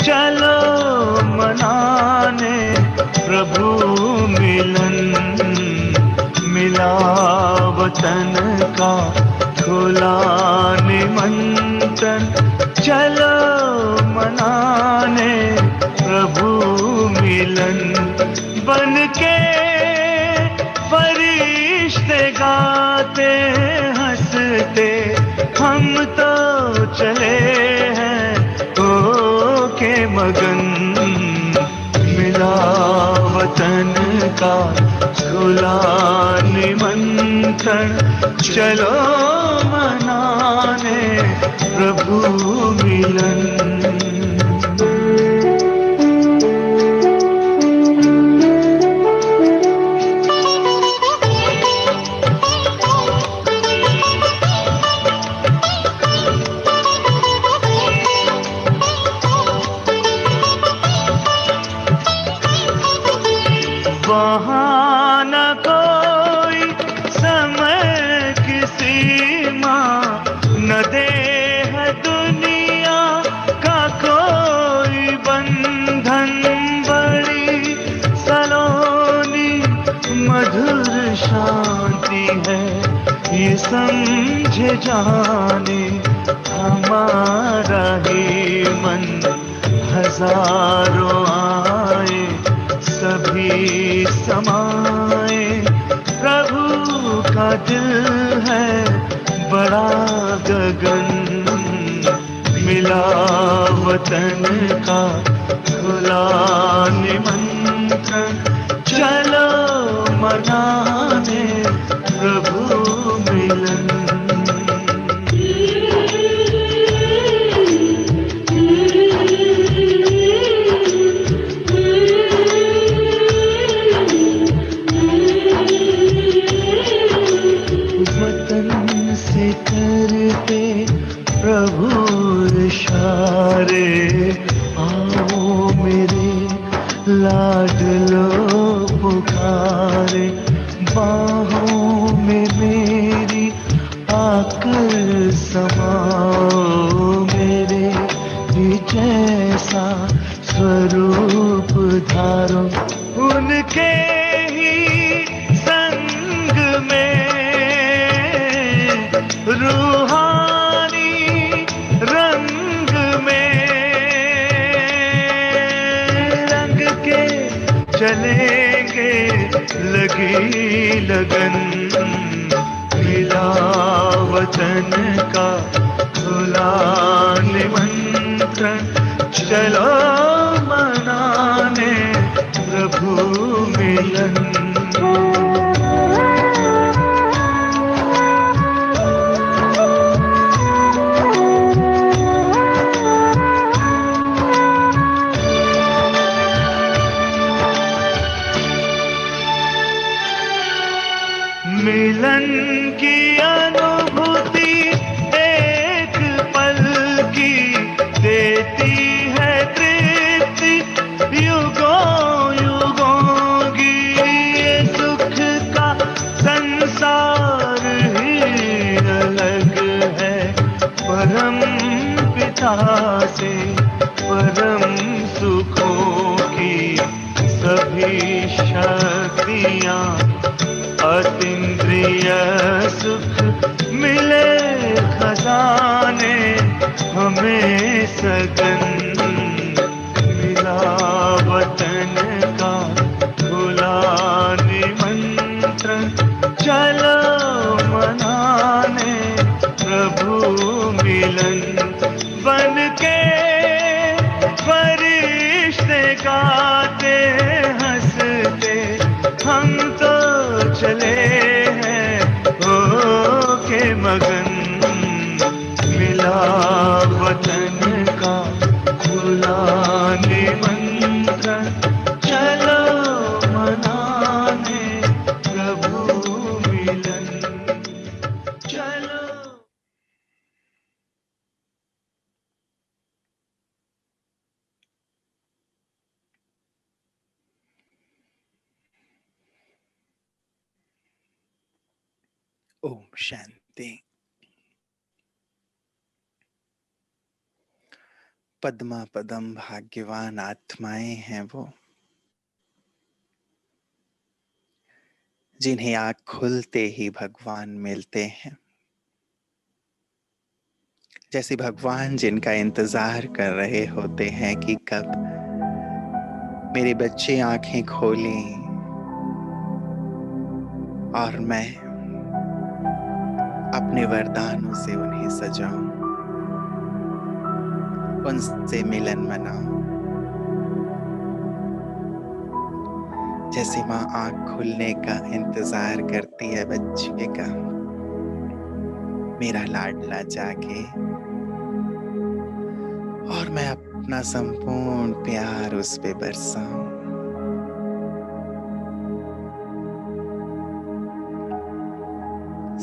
चलो मनाने प्रभु मिलन, मिला वतन का खुला निमंत्रण। चलो मनाने प्रभु मिलन, बन के फरिश्ते गाते हंसते हम तो चले हैं हो के मगन। मिला वतन का खुला निमंत्रण, चलो मनाने प्रभु मिलन। वहाँ न कोई समय की सीमा, न देह दुनिया का कोई बंधन। बड़ी सलोनी मधुर शांति है, ये समझे जाने हमारा ही मन। हजारों आए सभी समाए, प्रभु का दिल है बड़ा गगन। मिला वतन का खुला निमंत्रण, चलो मनाने प्रभु मिलन। करते प्रभु इशारे, आओ मेरे लाडलो पुकारे। बाहों में मेरी आकर समाओ, मेरे ही जैसा स्वरूप धारो। उनके ही संग में रूहानी रंग में रंग के चलेंगे लगी लगन। मिला वतन का खुला निमंत्रण, चलो मनाने प्रभु मिलन। मिलन की अनुभूति एक पल की देती है तृप्ति युगों युगों की। ये सुख का संसार ही अलग है परम पिता से। परम सुखों की सभी शक्तियाँ, अतीन्द्रिय सुख मिले खजाने हमें सगन। मिला वतन का खुला निमंत्रण, चलो मनाने प्रभु मिलन। बन के फरिश्ते गाते हंसते हम तो चले हैं हो के मगन। मिला वतन का खुला निमंत्रण, चलो मनाने प्रभु मिलन। चलो ओम शांति। पद्मा पदम भाग्यवान आत्माएं हैं वो, जिन्हें आँख खुलते ही भगवान मिलते हैं। जैसे भगवान जिनका इंतजार कर रहे होते हैं कि कब मेरे बच्चे आंखें खोलें और मैं अपने वरदानों से उन्हें सजाऊं, उनसे मिलन मनाऊं। जैसे माँ आंख खुलने का इंतजार करती है बच्चे का, मेरा लाडला जागे और मैं अपना संपूर्ण प्यार उस पे बरसाऊं।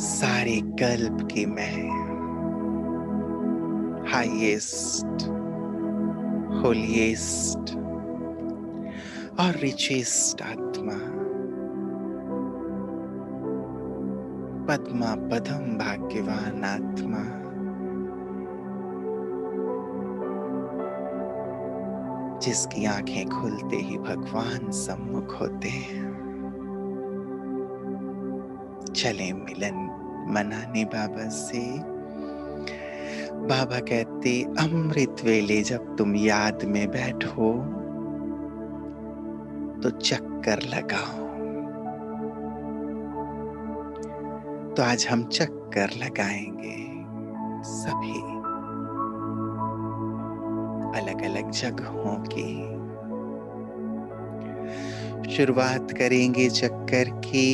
सारे कल्प की मैं हाईएस्ट, होलीएस्ट और रिचेस्ट आत्मा, पद्मा पदम भाग्यवान आत्मा, जिसकी आंखें खुलते ही भगवान सम्मुख होते हैं। चले मिलन मनाने बाबा से। बाबा कहते अमृत वेले जब तुम याद में बैठो तो चक्कर लगाओ। तो आज हम चक्कर लगाएंगे सभी अलग अलग जगहों की। शुरुआत करेंगे चक्कर की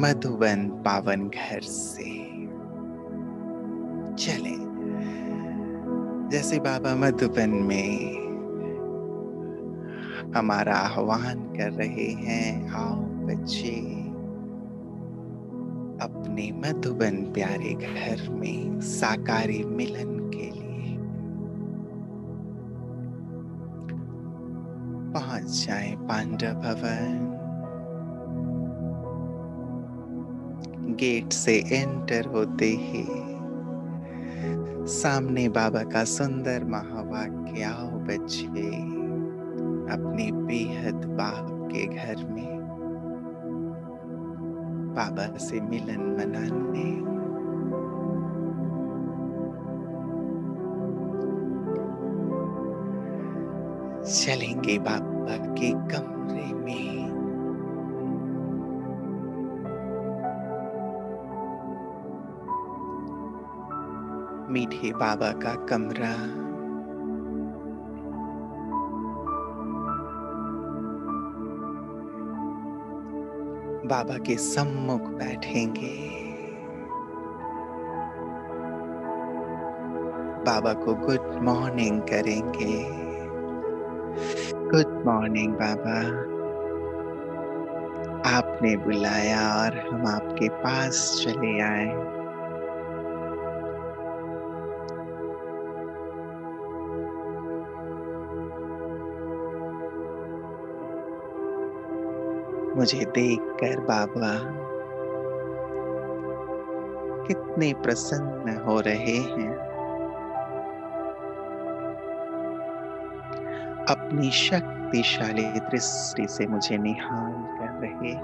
मधुबन पावन घर से। चले जैसे बाबा मधुबन में हमारा आह्वान कर रहे हैं, आओ बच्चे अपने मधुबन प्यारे घर में साकारी मिलन के लिए पहुंच जाए। पांडव भवन गेट से एंटर होते ही सामने बाबा का सुंदर महावाक्य, आओ बच्चे अपने बेहद बाप के घर में बाबा से मिलन मनाने। चलेंगे बाबा के कमरे में। मीठे बाबा का कमरा, बाबा के सम्मुख बैठेंगे। बाबा को गुड मॉर्निंग करेंगे। गुड मॉर्निंग बाबा, आपने बुलाया और हम आपके पास चले आए। मुझे देखकर बाबा कितने प्रसन्न हो रहे हैं। अपनी शक्तिशाली दृष्टि से मुझे निहाल कर रहे।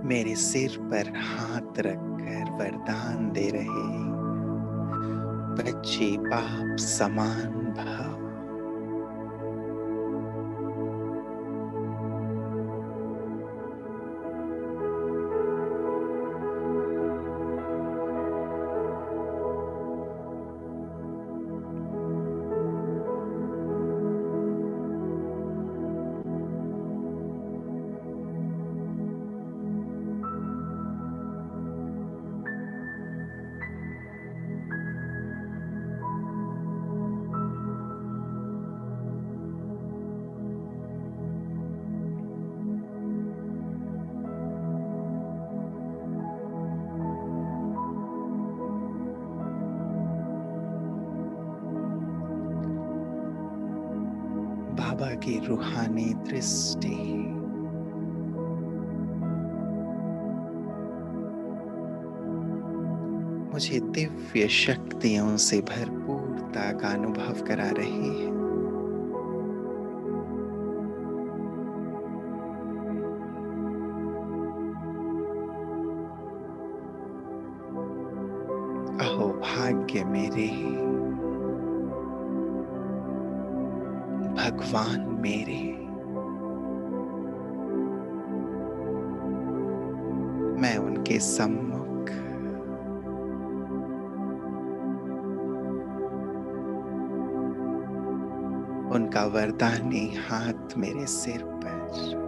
मेरे सिर पर हाथ रखकर वरदान दे रहे, बच्चे बाप समान भाव। बाबा की रूहानी दृष्टि मुझे दिव्य शक्तियों से भरपूरता का अनुभव करा रही है। अहो भाग्य मेरे, भगवान मेरे, मैं उनके सम्मुख उनका वरदानी हाथ मेरे सिर पर,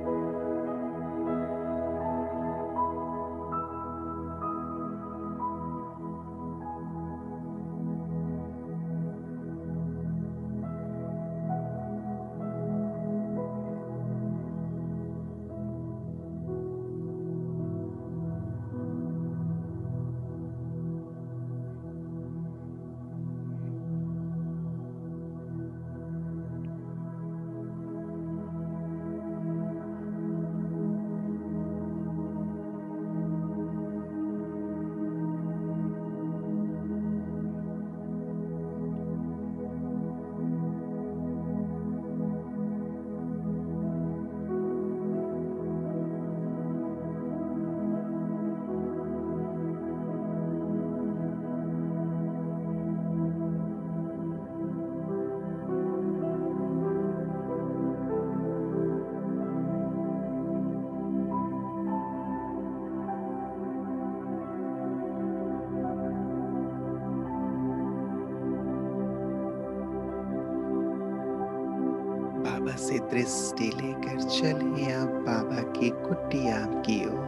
बाबा से दृष्टि लेकर चलिए अब बाबा की कुटिया की ओर।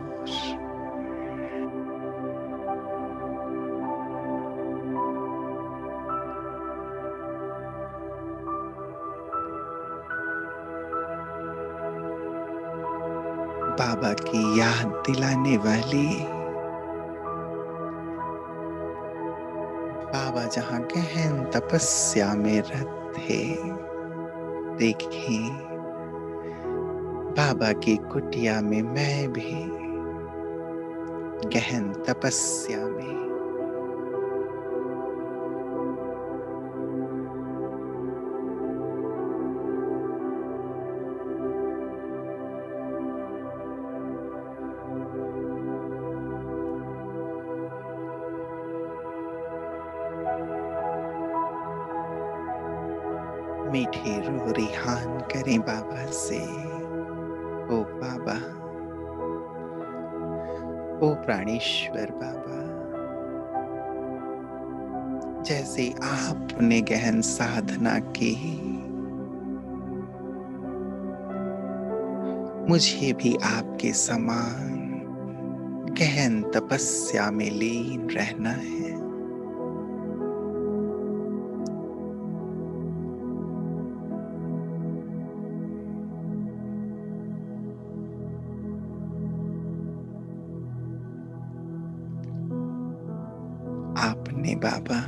बाबा की याद दिलाने वाली, बाबा जहां गहन तपस्या में रत थे, देखें बाबा की कुटिया में मैं भी गहन तपस्या में मीठी रो रिहान करें बाबा से। ओ बाबा, ओ प्राणेश्वर बाबा, जैसे आपने गहन साधना की, मुझे भी आपके समान गहन तपस्या में लीन रहना है। आपने बाबा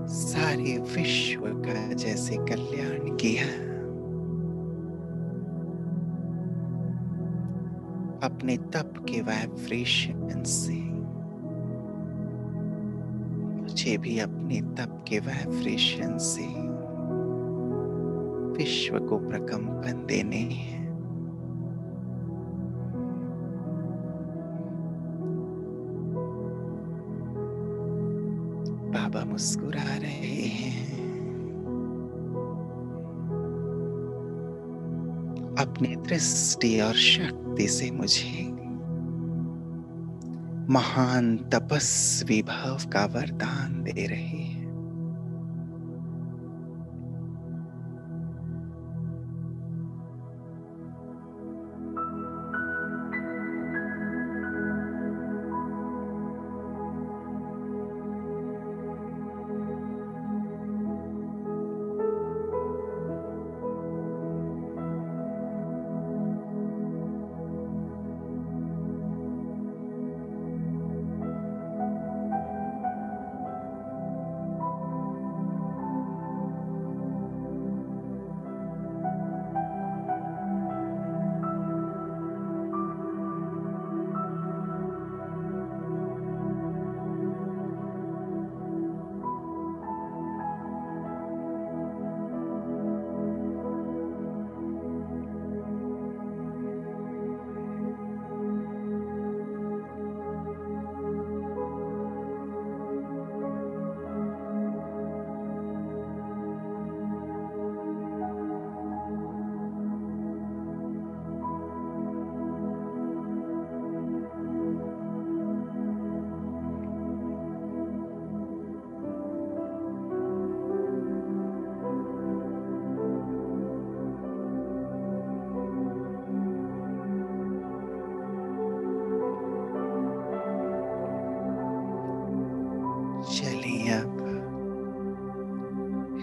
सारे विश्व का जैसे कल्याण किया, अपने तप के वाइब्रेशन से मुझे भी अपने तप के वाइब्रेशन से विश्व को प्रकंपन देने हैं। बाबा मुस्कुरा रहे हैं, अपनी दृष्टि और शक्ति से मुझे महान तपस्वी भाव का वरदान दे रहे हैं।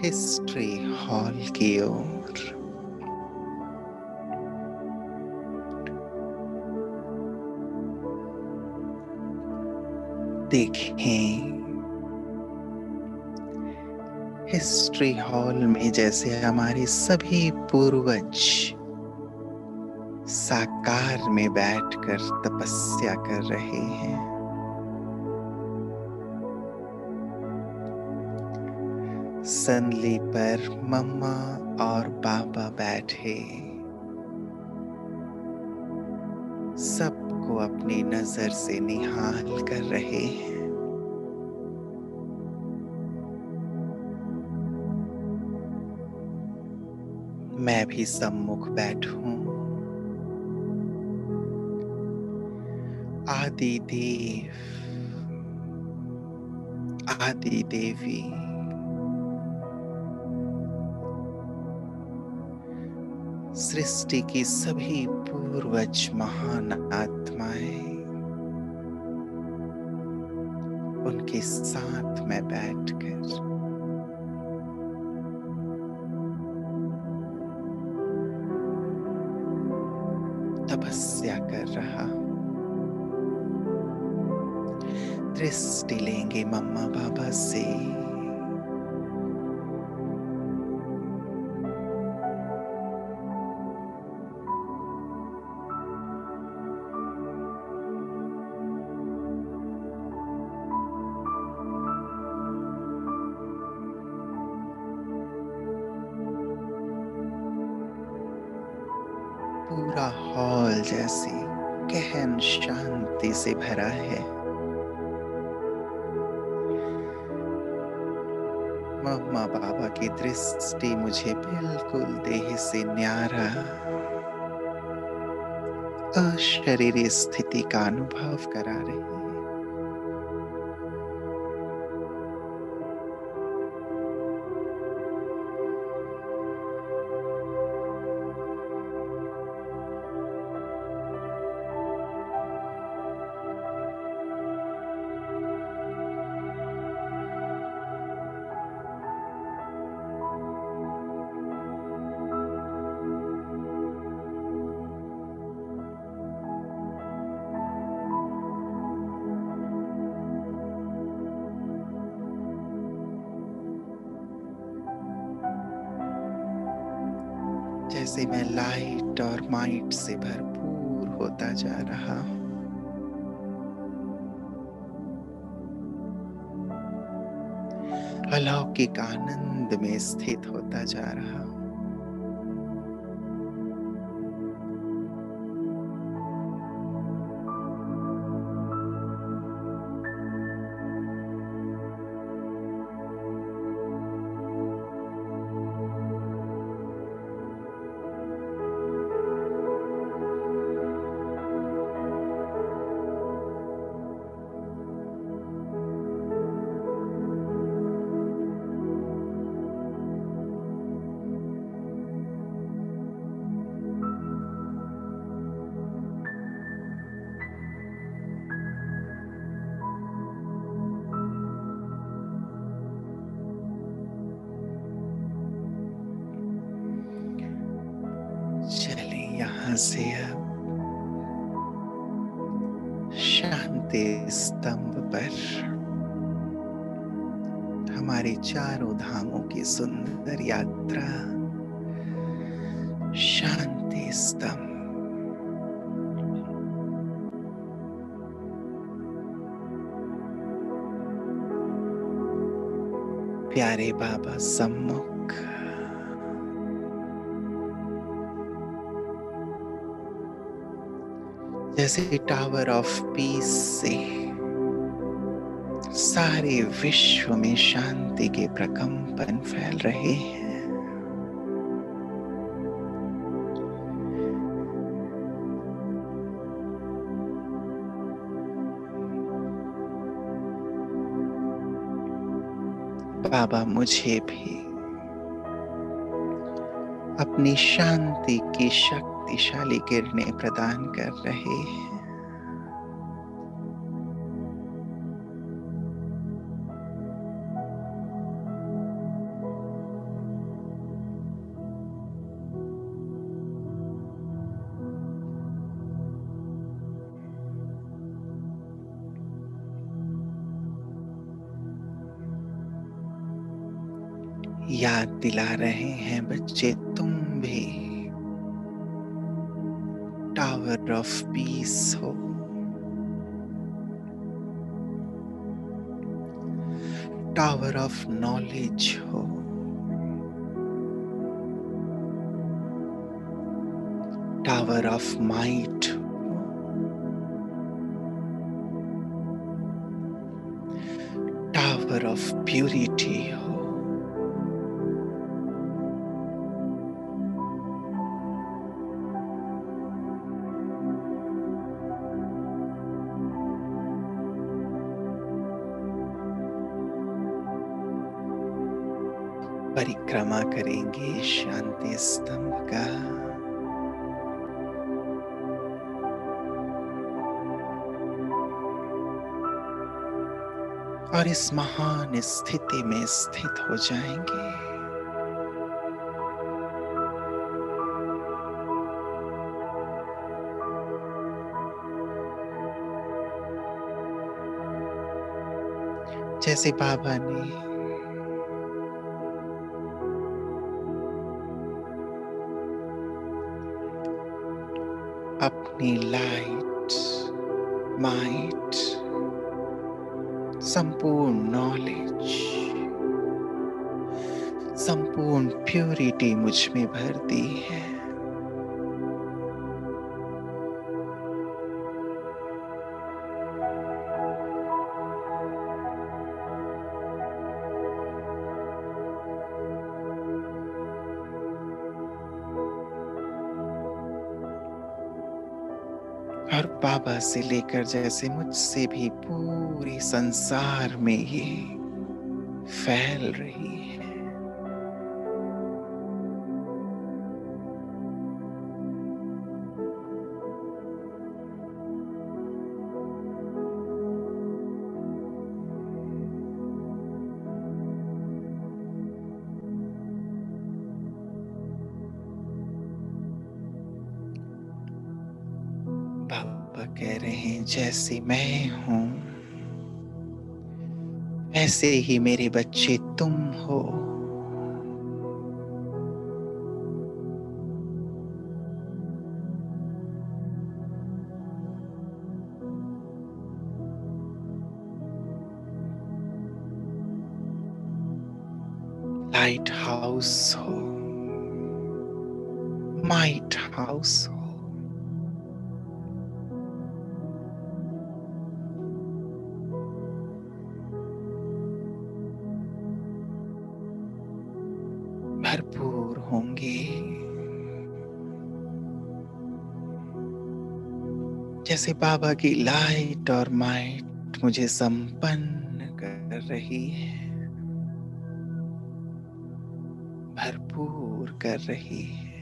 हिस्ट्री हॉल की ओर। देखें, हिस्ट्री हॉल में जैसे हमारे सभी पूर्वज साकार में बैठकर तपस्या कर रहे हैं। संदली पर मम्मा और पापा बैठे सबको अपनी नजर से निहाल कर रहे हैं। मैं भी सम्मुख बैठूं। आदि देव, आदि देवी, सृष्टि की सभी पूर्वज महान आत्माएं, उनके साथ मैं बैठकर तपस्या कर रहा हूं। दृष्टि लेंगे मम्मा बाबा से। पूरा हॉल जैसी गहन शांति से भरा है। मम्मा बाबा की दृष्टि मुझे बिल्कुल देह से न्यारा अशरीरी स्थिति का अनुभव करा रही है। जैसे मैं लाइट और माइट से भरपूर होता जा रहा हूं। अलौकिक आनंद में स्थित होता जा रहा हूं। चले यहां से अब शांति स्तंभ पर हमारे चारों धामों की सुंदर यात्रा। शांति स्तंभ। प्यारे बाबा सम्मुख। जैसे टावर ऑफ पीस से सारे विश्व में शांति के प्रकंपन फैल रहे हैं। बाबा मुझे भी अपनी शांति की शक्तिशाली किरणें प्रदान कर रहे हैं। याद दिला रहे हैं बच्चे तुम भी टावर ऑफ पीस हो, टावर ऑफ नॉलेज हो, टावर ऑफ माइट हो, टावर ऑफ प्यूरिटी हो। परिक्रमा करेंगे शांति स्तंभ का, और इस महान स्थिति में स्थित हो जाएंगे। जैसे बाबा ने अपनी लाइट, माइट, संपूर्ण नॉलेज, संपूर्ण प्यूरिटी मुझ में भर दी है, और बाबा से लेकर जैसे मुझसे भी पूरे संसार में ये फैल रही है। बाबा कह रहे हैं जैसे मैं हूं ऐसे ही मेरे बच्चे तुम हो। लाइट हाउस हो, माइट हाउस हो, भरपूर होंगे। जैसे बाबा की लाइट और माइट मुझे संपन्न कर रही है, भरपूर कर रही है।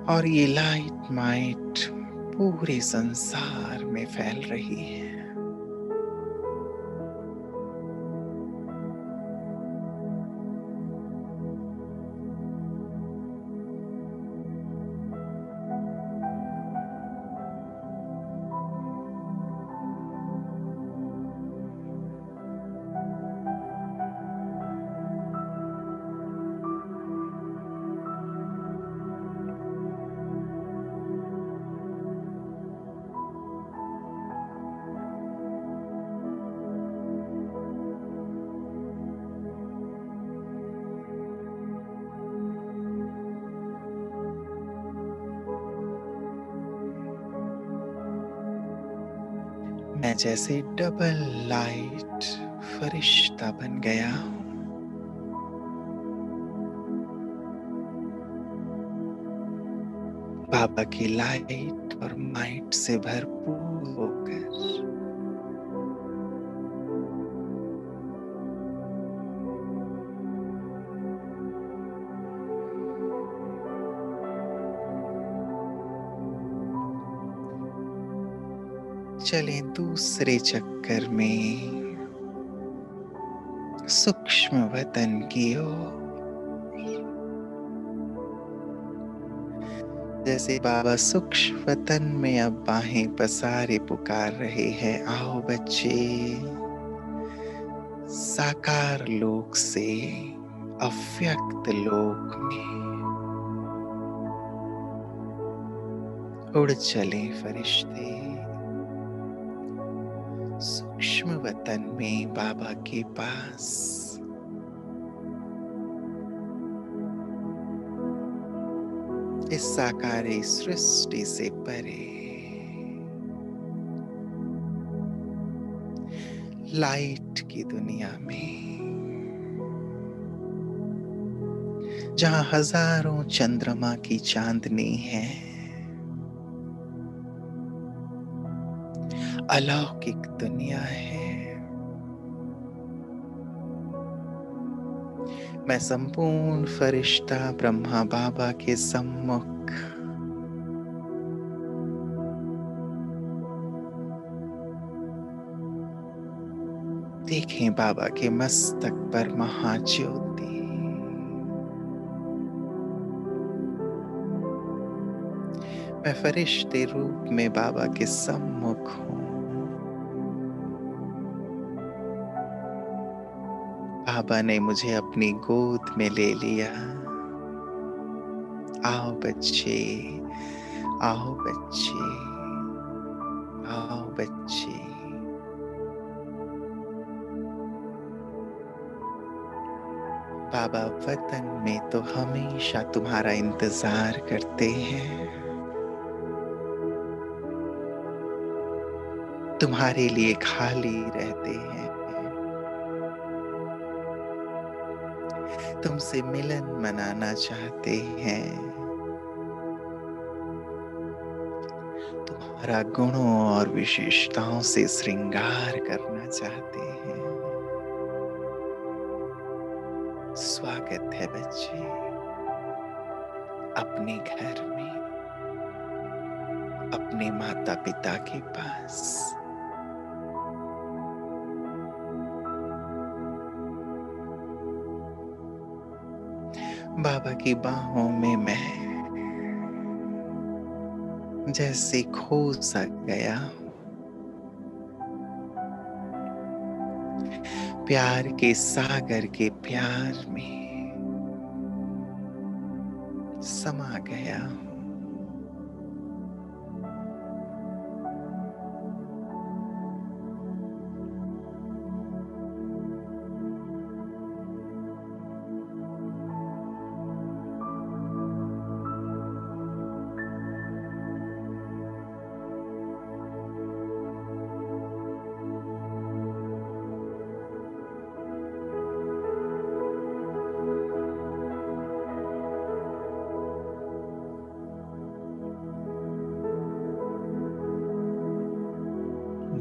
और ये लाइट माइट पूरे संसार में फैल रही है। मैं जैसे डबल लाइट फरिश्ता बन गया हूं। बाबा की लाइट और माइट से भरपूर होकर चले दूसरे चक्कर में सूक्ष्म वतन की ओर। जैसे बाबा सूक्ष्म वतन में अब बाहें पसारे पुकार रहे हैं, आओ बच्चे, साकार लोक से अव्यक्त लोक में उड़ चले फरिश्ते। सूक्ष्म वतन में बाबा के पास इस साकारी सृष्टि से परे लाइट की दुनिया में, जहां हजारों चंद्रमा की चांदनी है, अलौकिक दुनिया है। मैं संपूर्ण फरिश्ता ब्रह्मा बाबा के सम्मुख देखें बाबा के मस्तक पर महाज्योति, मैं फरिश्ते रूप में बाबा के सम्मुख हूं। बाबा ने मुझे अपनी गोद में ले लिया। आओ बच्चे, आओ बच्चे, आओ बच्चे। बाबा वतन में तो हमेशा तुम्हारा इंतजार करते हैं, तुम्हारे लिए खाली रहते हैं, तुमसे मिलन मनाना चाहते हैं, तुम्हारा गुणों और विशेषताओं से श्रृंगार करना चाहते हैं। स्वागत है बच्चे अपने घर में, अपने माता पिता के पास। बाबा की बाहों में मैं जैसे खो सा गया, प्यार के सागर के प्यार में समा गया।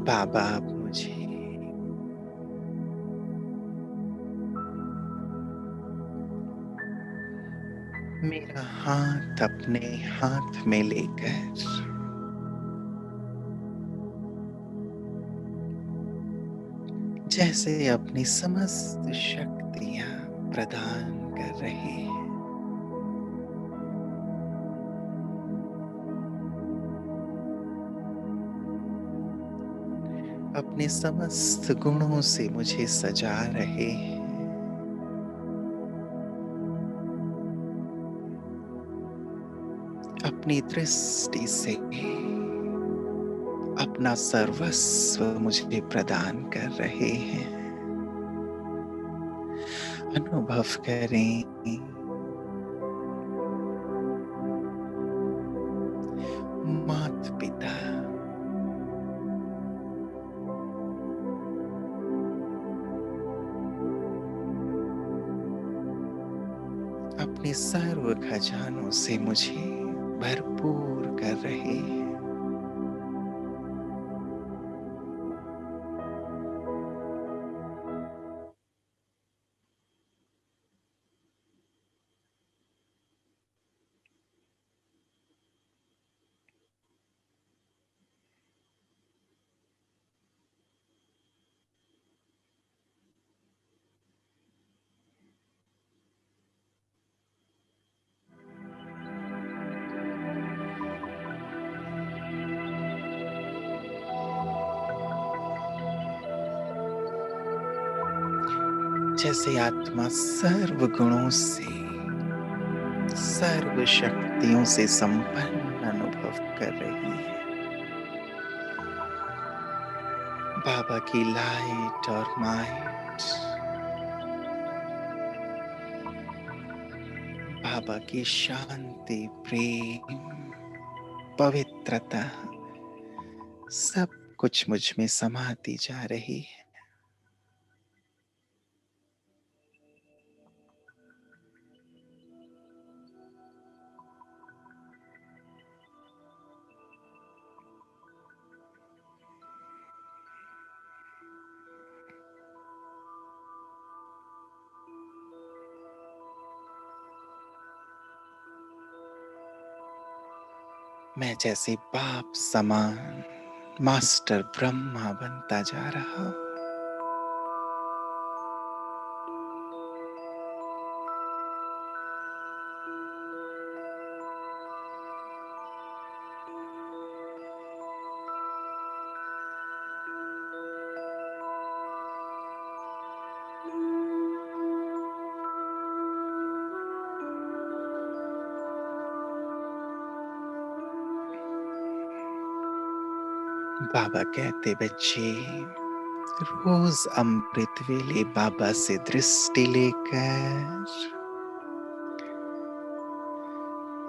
बाबा अब मुझे मेरा हाथ अपने हाथ में लेकर जैसे अपनी समस्त शक्तियां प्रदान कर रहे हैं। अपने समस्त गुणों से मुझे सजा रहे हैं। अपनी दृष्टि से अपना सर्वस्व मुझे प्रदान कर रहे हैं। अनुभव करें माता पिता अपने सर्व खजानों से मुझे भरपूर कर रहे हैं। जैसे आत्मा सर्व गुणों से, सर्व शक्तियों से संपन्न अनुभव कर रही है। बाबा की लाइट और माइट, बाबा की शांति, प्रेम, पवित्रता, सब कुछ मुझ में समाती जा रही है। मैं जैसे बाप समान मास्टर ब्रह्मा बनता जा रहा हूं। बाबा कहते, बच्चे रोज अमृत वेले बाबा से दृष्टि लेकर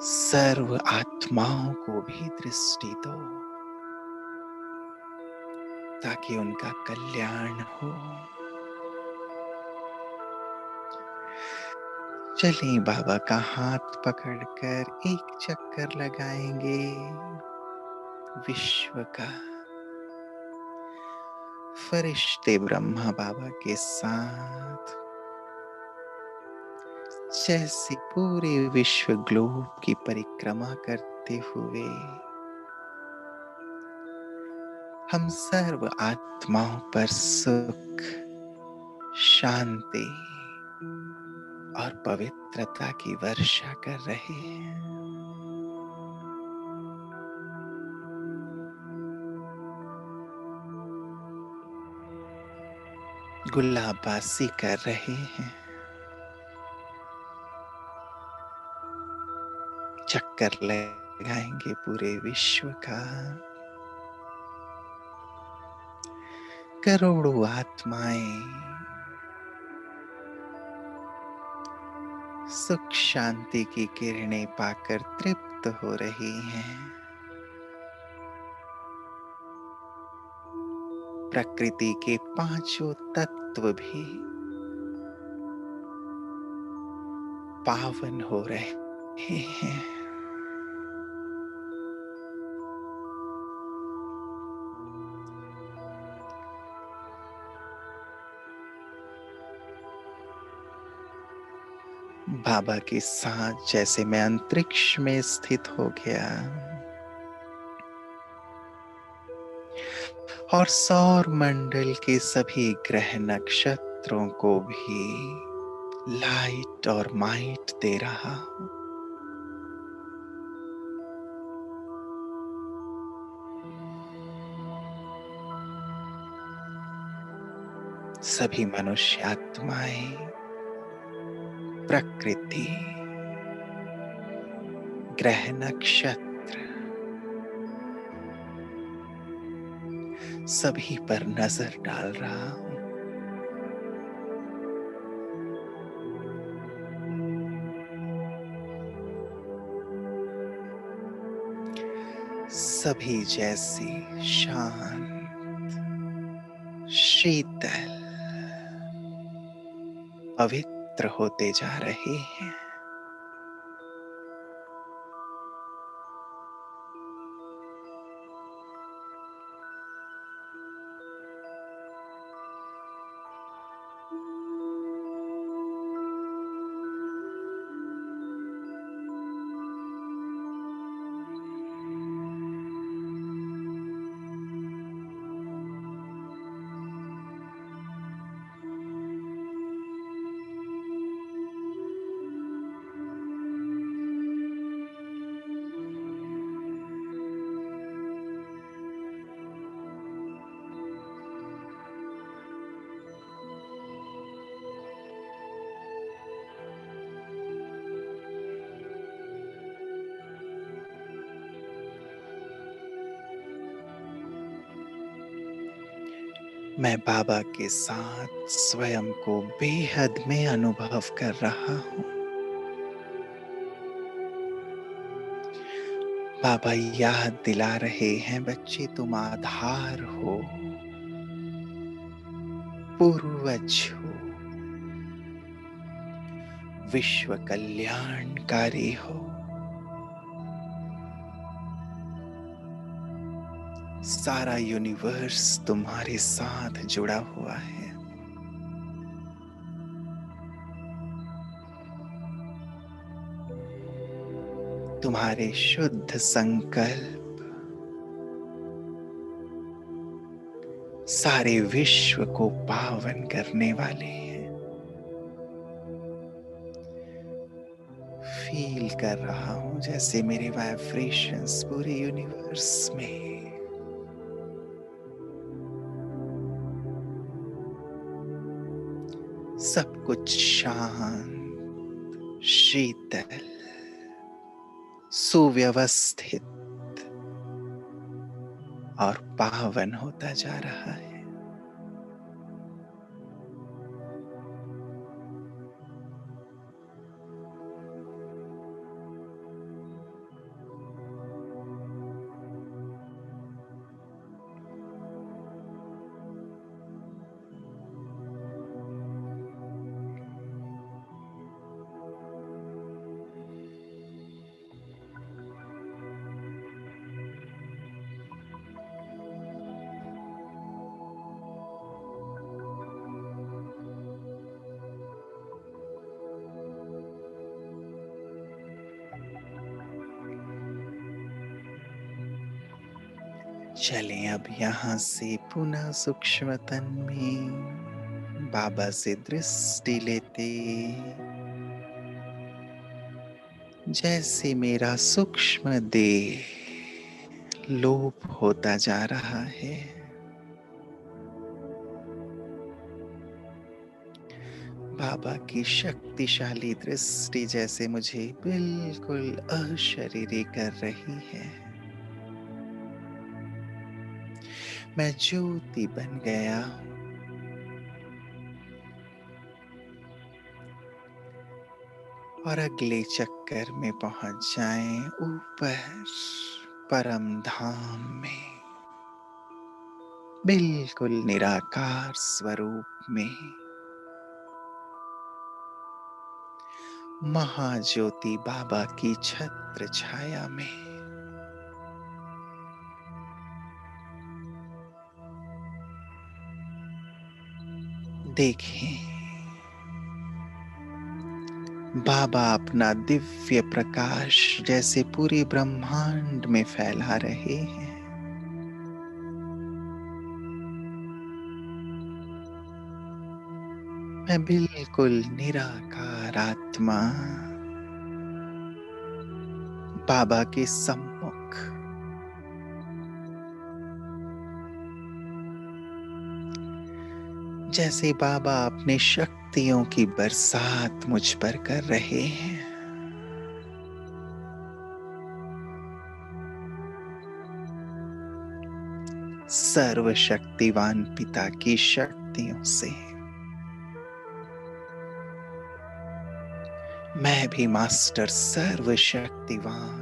सर्व आत्माओं को भी दृष्टि दो, ताकि उनका कल्याण हो। चलें, बाबा का हाथ पकड़कर एक चक्कर लगाएंगे विश्व का। फरिश्ते ब्रह्मा बाबा के साथ जैसे पूरे विश्व ग्लोब की परिक्रमा करते हुए हम सर्व आत्माओं पर सुख, शांति और पवित्रता की वर्षा कर रहे हैं। गुलाबासी कर रहे हैं। चक्कर लगाएंगे पूरे विश्व का। करोड़ों आत्माएं सुख शांति की किरणें पाकर तृप्त हो रही हैं। प्रकृति के पांचों तत्व भी पावन हो रहे हैं। बाबा के साथ जैसे मैं अंतरिक्ष में स्थित हो गया और सौर मंडल के सभी ग्रह नक्षत्रों को भी लाइट और माइट दे रहा हूं। सभी मनुष्य आत्माएं, प्रकृति, ग्रह नक्षत्र, सभी पर नजर डाल रहा हूं। सभी जैसी शांत, शीतल, पवित्र होते जा रहे हैं। मैं बाबा के साथ स्वयं को बेहद में अनुभव कर रहा हूँ। बाबा याद दिला रहे हैं, बच्चे तुम आधार हो, पूर्वज हो, विश्व कल्याणकारी हो। सारा यूनिवर्स तुम्हारे साथ जुड़ा हुआ है। तुम्हारे शुद्ध संकल्प सारे विश्व को पावन करने वाले हैं। फील कर रहा हूं जैसे मेरे वाइब्रेशंस पूरे यूनिवर्स में सब कुछ शांत, शीतल, सुव्यवस्थित और पावन होता जा रहा है। चलें अब यहाँ से पुनः सूक्ष्म तन में बाबा से दृष्टि लेते, जैसे मेरा सूक्ष्म देह लोप होता जा रहा है। बाबा की शक्तिशाली दृष्टि जैसे मुझे बिल्कुल अशरीरी कर रही है। मैं ज्योति बन गया हूं। और अगले चक्कर में पहुंच जाएं ऊपर परम धाम में, बिल्कुल निराकार स्वरूप में, महाज्योति बाबा की छत्र छाया में। देखें बाबा अपना दिव्य प्रकाश जैसे पूरे ब्रह्मांड में फैला रहे हैं। मैं बिल्कुल निराकार आत्मा बाबा के सम्मुख जैसे बाबा अपने शक्तियों की बरसात मुझ पर कर रहे हैं। सर्वशक्तिवान पिता की शक्तियों से मैं भी मास्टर सर्वशक्तिवान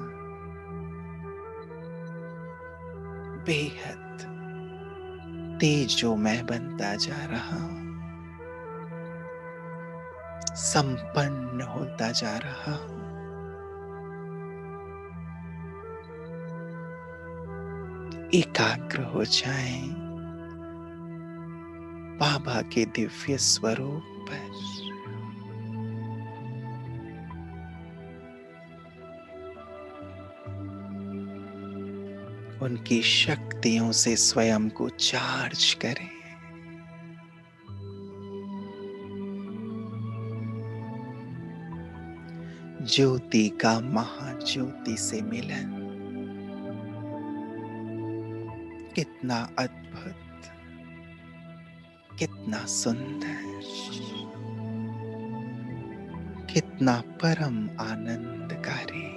बेहद तेजो मैं बनता जा रहा हूं, संपन्न होता जा रहा हूं। एकाग्र हो जाएं बाबा के दिव्य स्वरूप पर। उनकी शक्तियों से स्वयं को चार्ज करें। ज्योति का महाज्योति से मिलन कितना अद्भुत, कितना सुंदर, कितना परम आनंदकारी।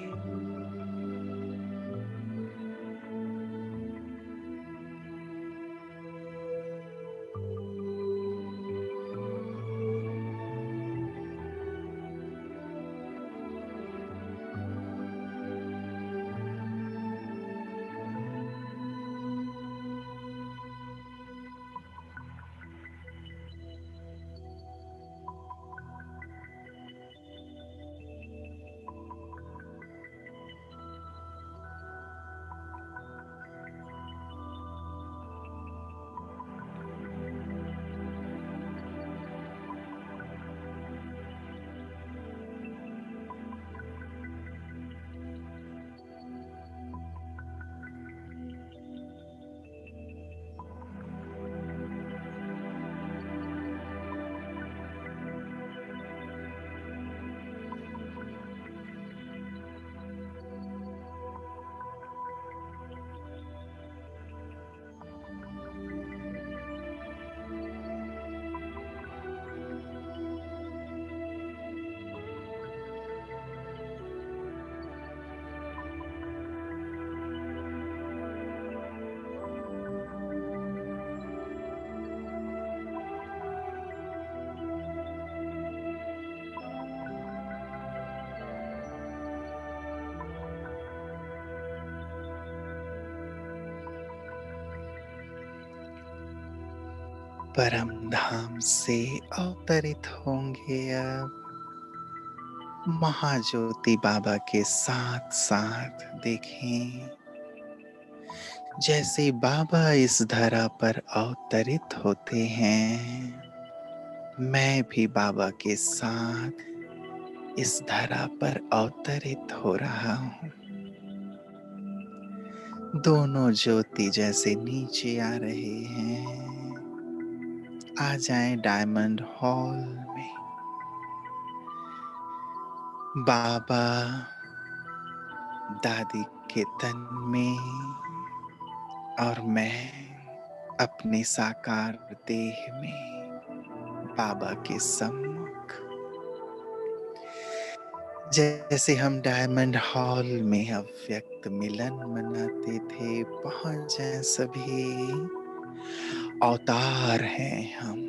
परम धाम से अवतरित होंगे अब महाज्योति बाबा के साथ साथ। देखें जैसे बाबा इस धरा पर अवतरित होते हैं, मैं भी बाबा के साथ इस धरा पर अवतरित हो रहा हूँ। दोनों ज्योति जैसे नीचे आ रहे हैं, आ जाएं डायमंड हॉल में। बाबा दादी के तन में और मैं अपने साकार देह में बाबा के सम्मुख। जैसे हम डायमंड हॉल में अव्यक्त मिलन मनाते थे, पहुंच जाए सभी। अवतार हैं हम,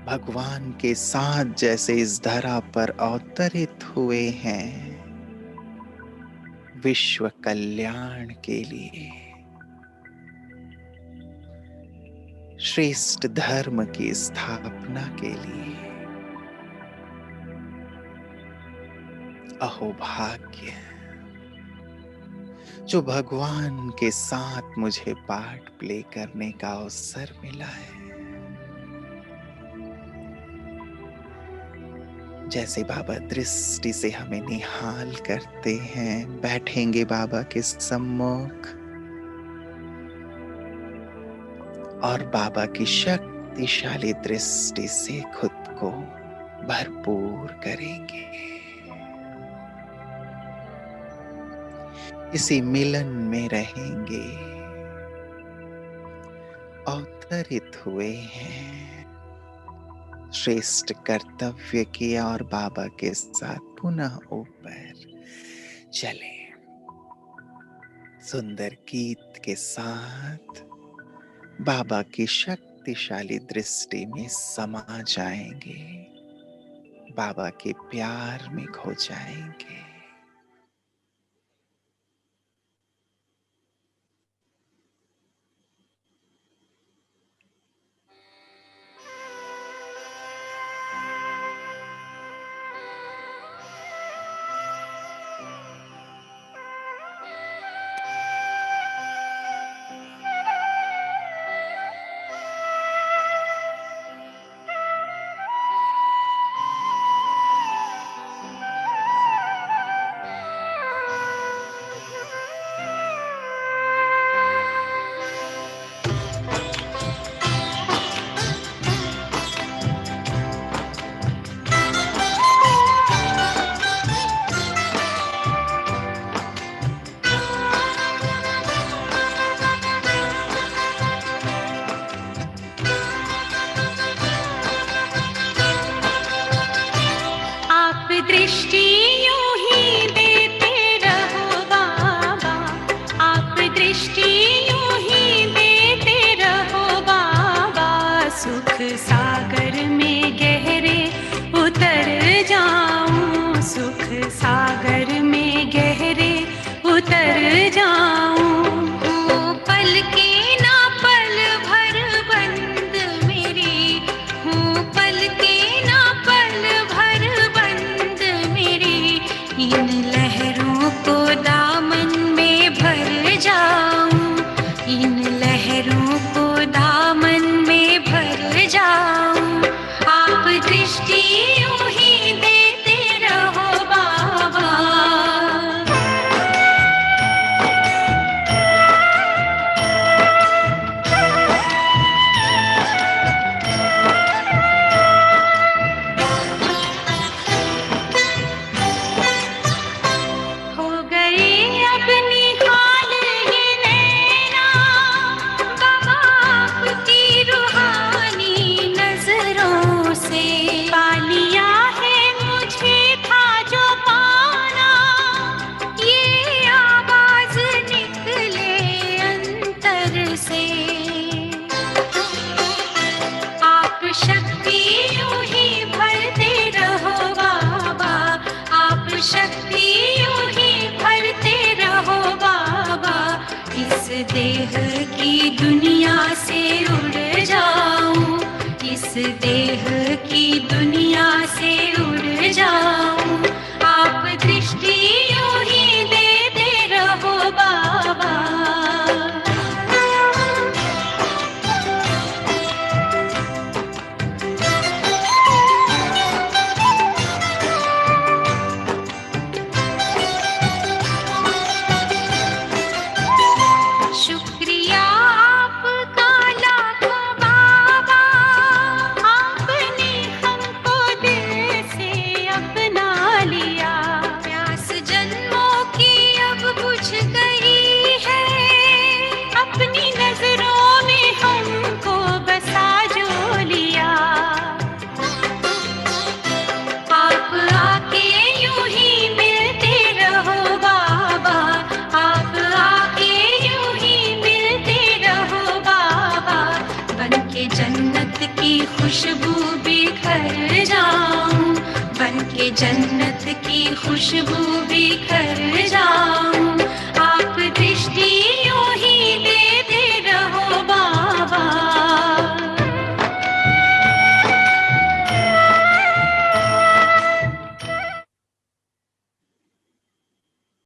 भगवान के साथ जैसे इस धरा पर अवतरित हुए हैं विश्व कल्याण के लिए, श्रेष्ठ धर्म की स्थापना के लिए। अहो भाग्य जो भगवान के साथ मुझे पार्ट प्ले करने का अवसर मिला है। जैसे बाबा दृष्टि से हमें निहाल करते हैं, बैठेंगे बाबा के सम्मुख और बाबा की शक्तिशाली दृष्टि से खुद को भरपूर करेंगे। इसी मिलन में रहेंगे। अवतरित हुए हैं, श्रेष्ठ कर्तव्य किया और बाबा के साथ पुनः ऊपर चले। सुंदर गीत के साथ बाबा की शक्तिशाली दृष्टि में समा जाएंगे, बाबा के प्यार में खो जाएंगे। देह की दुनिया से देह की दुनिया से उड़ जाऊं, आप दृष्टि यूं ही देते रहो बाबा। शुक्रिया आपका लाखों बाबा, आपने हमको दिल से अपना लिया। प्यास जन्मों की अब बुझ गई है, अपनी नजरों में हमको बसा जो लिया। आप आके यूं ही मिलते रहो बाबा, आप आके यूं ही मिलते रहो बाबा। बनके जन्नत की खुशबू बिखर जाऊं, बनके जन्नत की खुशबू बिखर जाऊं।